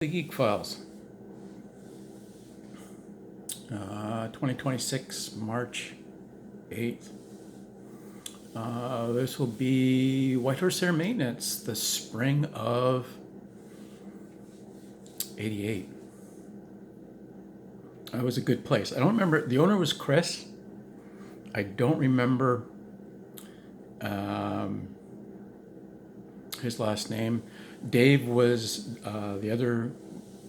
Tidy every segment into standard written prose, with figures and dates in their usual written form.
The GEEK Files, 2026, March 8th. This will be Whitehorse Air Maintenance, the spring of 88. That was a good place. I don't remember, the owner was Chris. I don't remember his last name. Dave was the other,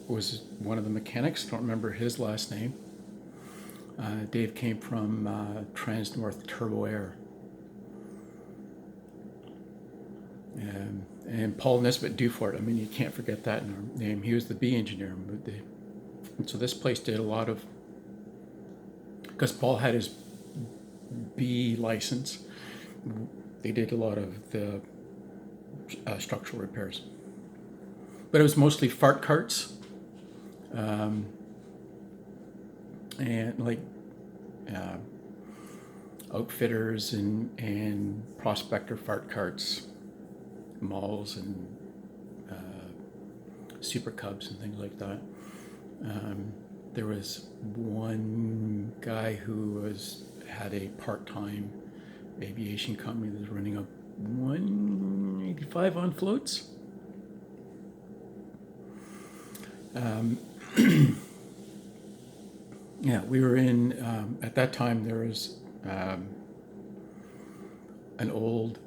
was one of the mechanics. Don't remember his last name. Dave came from Trans North Turbo Air. And Paul Nesbitt Dufort, I mean, you can't forget that name. He was the B engineer. And so this place did a lot of, because Paul had his B license, they did a lot of the structural repairs. But it was mostly fart carts and like outfitters and prospector fart carts, malls and super cubs and things like that. There was one guy who had a part-time aviation company that was running up 185 on floats. Yeah, we were in, at that time there was an old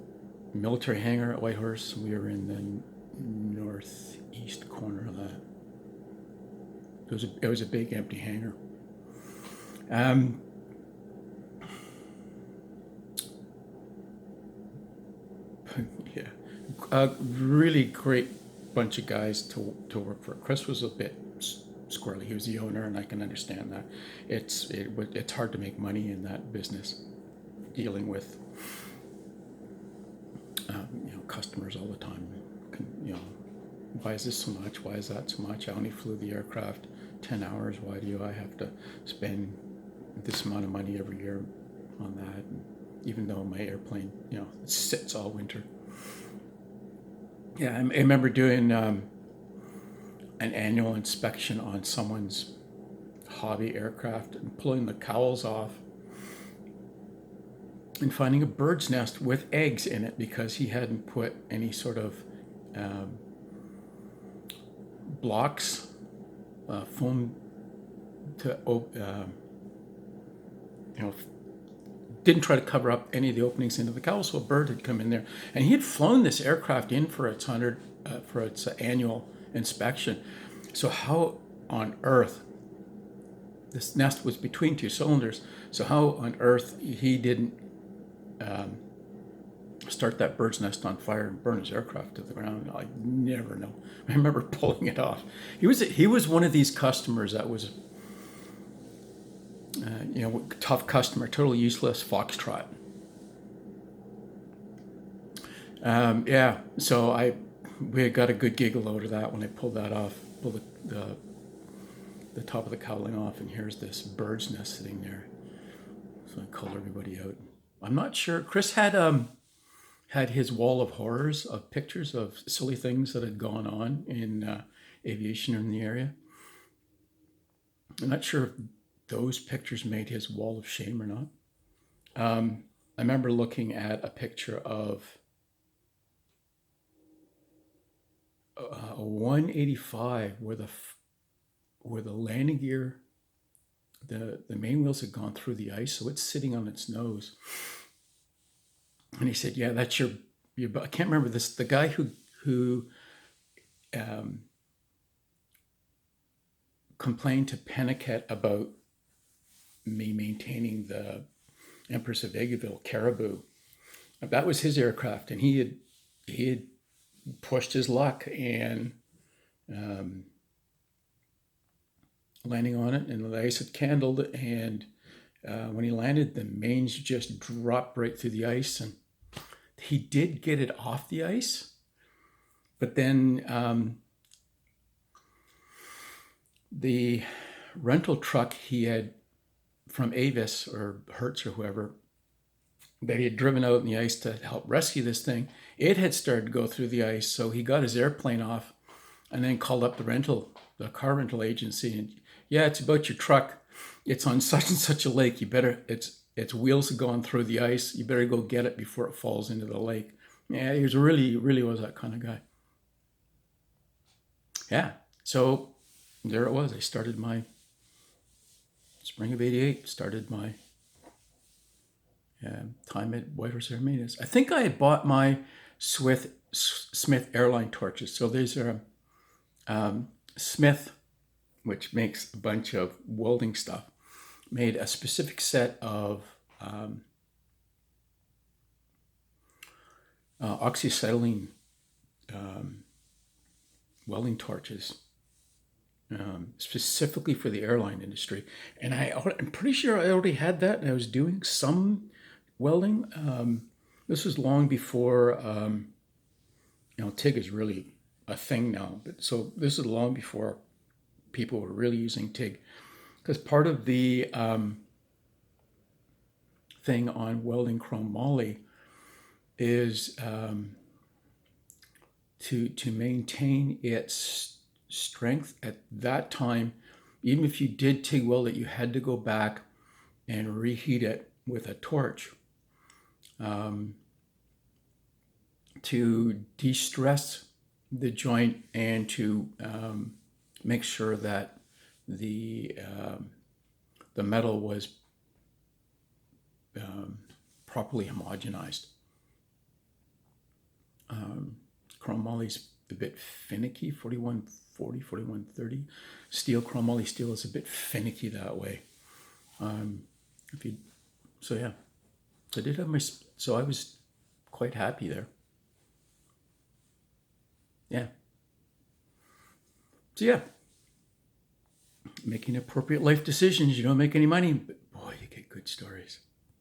military hangar at Whitehorse. We were in the northeast corner of that. It was a big empty hangar. Yeah, a really great bunch of guys to work for. Chris was a bit squirrely. He was the owner, and I can understand that. It's hard to make money in that business, dealing with customers all the time. Why is this so much? Why is that so much? I only flew the aircraft 10 hours. Why do I have to spend this amount of money every year on that? And even though my airplane, it sits all winter. Yeah, I remember doing an annual inspection on someone's hobby aircraft and pulling the cowls off and finding a bird's nest with eggs in it because he hadn't put any sort of blocks, foam to, didn't try to cover up any of the openings into the cowl, so a bird had come in there. And he had flown this aircraft in for its annual inspection. So how on earth, this nest was between two cylinders, so how on earth he didn't start that bird's nest on fire and burn his aircraft to the ground, I never know. I remember pulling it off. He was one of these customers that was, tough customer, totally useless foxtrot. Yeah, so we got a good giggle out of that when I pulled that off, pulled the top of the cowling off, and here's this bird's nest sitting there. So I called everybody out. I'm not sure. Chris had his wall of horrors of pictures of silly things that had gone on in aviation in the area. I'm not sure if those pictures made his wall of shame or not. I remember looking at a picture of a 185 where the landing gear, the main wheels had gone through the ice, so it's sitting on its nose. And he said, "Yeah, that's your I can't remember this. The guy who complained to Penniket about me maintaining the Empress of Eggville Caribou. That was his aircraft, and he had pushed his luck and landing on it, and the ice had candled, and when he landed, the mains just dropped right through the ice, and he did get it off the ice, but then the rental truck he had from Avis or Hertz or whoever that he had driven out in the ice to help rescue this thing, it had started to go through the ice, so he got his airplane off and then called up the car rental agency, and yeah, it's about your truck. It's on such and such a lake. You better, its wheels have gone through the ice. You better go get it before it falls into the lake. Yeah, he was really was that kind of guy. Yeah, so there it was. I started my spring of '88. Started my time at Whitehorse Air Maintenance. I think I had bought my Smith airline torches. So these are Smith, which makes a bunch of welding stuff, made a specific set of oxyacetylene welding torches, specifically for the airline industry. And I'm pretty sure I already had that, and I was doing some welding. This was long before, TIG is really a thing now. But so this is long before people were really using TIG, because part of the thing on welding chrome moly is to maintain its strength at that time. Even if you did TIG weld it, you had to go back and reheat it with a torch to de-stress the joint and to make sure that the metal was properly homogenized. Chrome moly's a bit finicky, 4140, 4130. Steel, chrome moly steel is a bit finicky that way. So yeah, so I did have so I was quite happy there. Yeah. So yeah, making appropriate life decisions. You don't make any money, but boy, you get good stories.